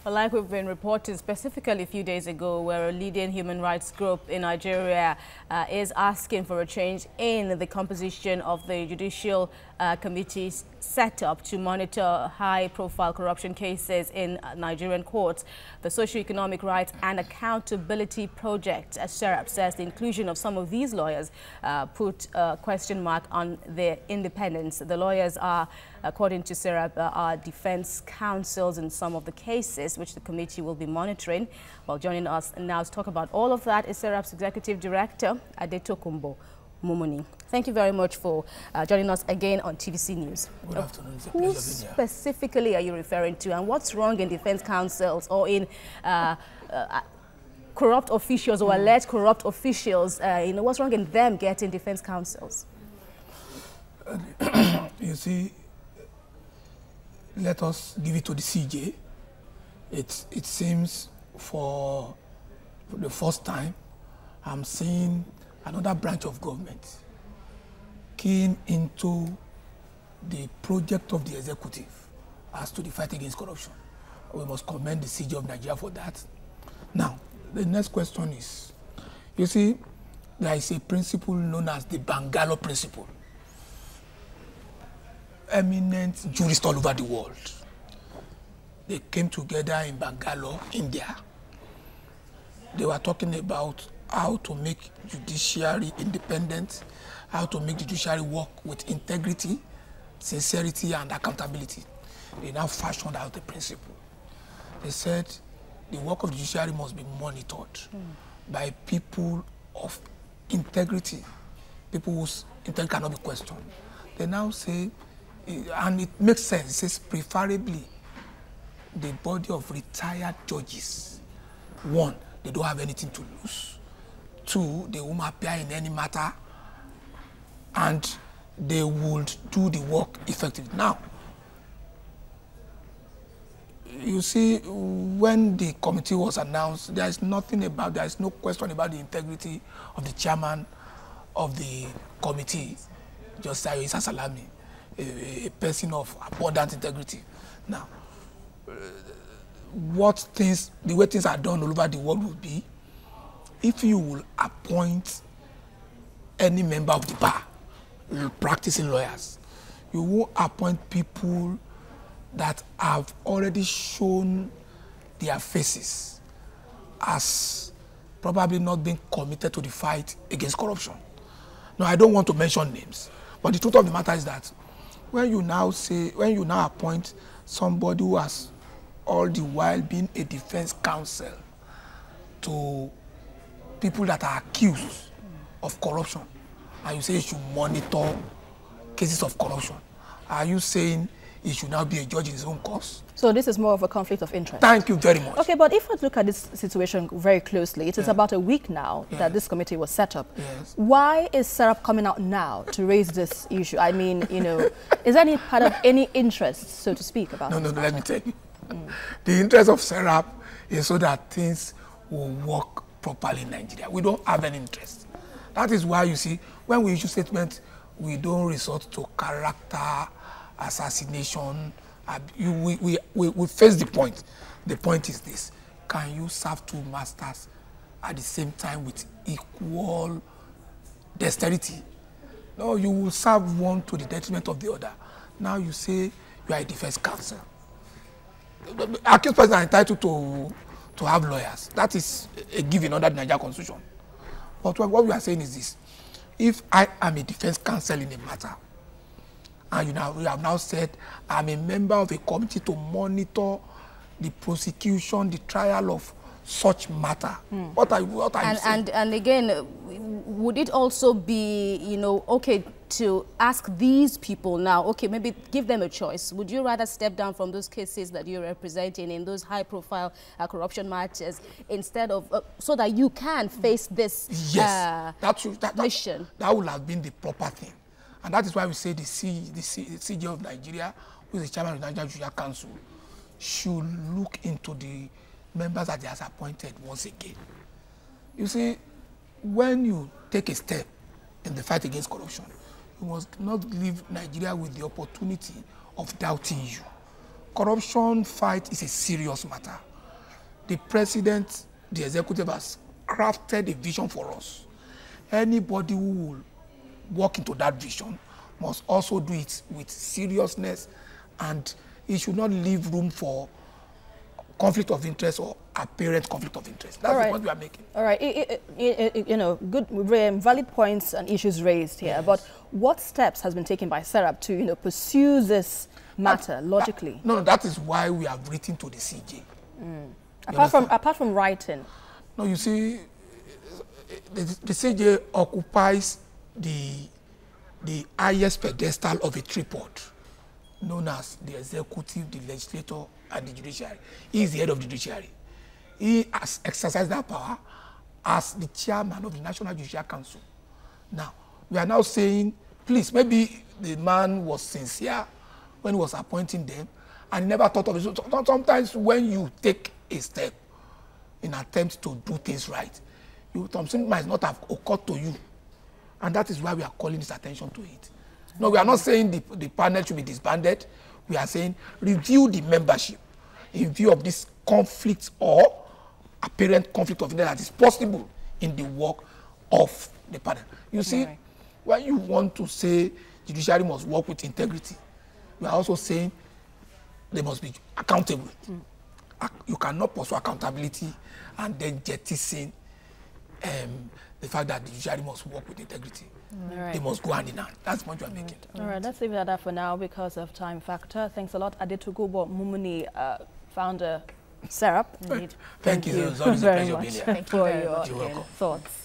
Well, like we've been reporting specifically a few days ago, where a leading human rights group in Nigeria is asking for a change in the composition of the judicial committees set up to monitor high-profile corruption cases in Nigerian courts. The Socio-Economic Rights and Accountability Project, as SERAP says, the inclusion of some of these lawyers put a question mark on their independence. The lawyers are, according to SERAP, are defense counsels in some of the cases which the committee will be monitoring. Well, joining us now to talk about all of that is SERAP's Executive Director, Adetokunbo Mumuni. Thank you very much for joining us again on TVC News. Good afternoon. It's a Who pleasure being here. specifically are you referring to, and what's wrong in defense counsels or in corrupt officials or alleged corrupt officials? What's wrong in them getting defense counsels? You see, let us give it to the CJ. It seems for the first time, I'm seeing another branch of government keying into the project of the executive as to the fight against corruption. We must commend the CJ of Nigeria for that. Now, the next question is, you see, there is a principle known as the Bangalore principle. Eminent jurists all over the world, they came together in Bangalore, India. They were talking about how to make judiciary independent, how to make judiciary work with integrity, sincerity, and accountability. They now fashioned out the principle. They said the work of the judiciary must be monitored by people of integrity, people whose integrity cannot be questioned. They now say, and it makes sense, it says preferably the body of retired judges. One, they don't have anything to lose. Two, they won't appear in any matter, and they would do the work effectively. Now, you see, when the committee was announced, there is no question about the integrity of the chairman of the committee, Justice Salami, a person of abundant integrity. Now, the way things are done all over the world would be, if you will appoint any member of the bar, practicing lawyers, you will appoint people that have already shown their faces as probably not being committed to the fight against corruption. Now, I don't want to mention names, but the truth of the matter is that when you now appoint somebody who has all the while been a defense counsel to people that are accused of corruption, and you say you should monitor cases of corruption, are you saying he should now be a judge in his own cause? So this is more of a conflict of interest. Thank you very much. Okay, but if we look at this situation very closely, it is about a week now that this committee was set up. Yes. Why is SERAP coming out now to raise this issue? I mean, is there any part of any interest, so to speak, about No, let me tell you. The interest of SERAP is so that things will work properly in Nigeria. We don't have any interest. That is why, you see, when we issue statements, we don't resort to character assassination. We face the point. The point is this: can you serve two masters at the same time with equal dexterity? No, you will serve one to the detriment of the other. Now you say you are a defense counsel. Accused persons are entitled to have lawyers. That is a given under the Nigerian Constitution. But what we are saying is this: if I am a defense counsel in a matter, and you have now said I'm a member of a committee to monitor the prosecution, the trial of such matter, what are you saying? And again, would it also be, okay to ask these people now, okay, maybe give them a choice. Would you rather step down from those cases that you're representing in those high-profile corruption matters instead of, so that you can face this mission? That would have been the proper thing. And that is why we say the CJ of Nigeria, who is the chairman of the Nigerian Judicial Council, should look into the members that he has appointed once again. You see, when you take a step in the fight against corruption, you must not leave Nigeria with the opportunity of doubting you. corruption fight is a serious matter. The president, the executive has crafted a vision for us. Anybody who will walk into that vision must also do it with seriousness, and it should not leave room for conflict of interest or apparent conflict of interest. That's the point we are making. All right. You know, good, valid points and issues raised here. Yes. But what steps has been taken by SERAP to, you know, pursue this matter logically? No, that is why we have written to the CJ. Apart from writing. No, you see, the CJ occupies the highest pedestal of a tripod, known as the executive, the legislature, and the judiciary. He is the head of the judiciary. He has exercised that power as the chairman of the National Judicial Council. Now, we are now saying, please, maybe the man was sincere when he was appointing them and never thought of it. So sometimes when you take a step in attempt to do things right, something might not have occurred to you. And that is why we are calling this attention to it. No, we are not saying the panel should be disbanded. We are saying review the membership in view of this conflict or apparent conflict of interest that is possible in the work of the panel. You see, when you want to say judiciary must work with integrity, we are also saying they must be accountable. You cannot pursue accountability and then jettison the fact that the judiciary must work with integrity. They must go hand in hand. That's the point you are making. All right, let's leave it at that for now because of time factor. Thanks a lot, Adetokunbo Mumuni, founder, SERAP. Thank you. It's always a pleasure being here. Thank you for your thoughts.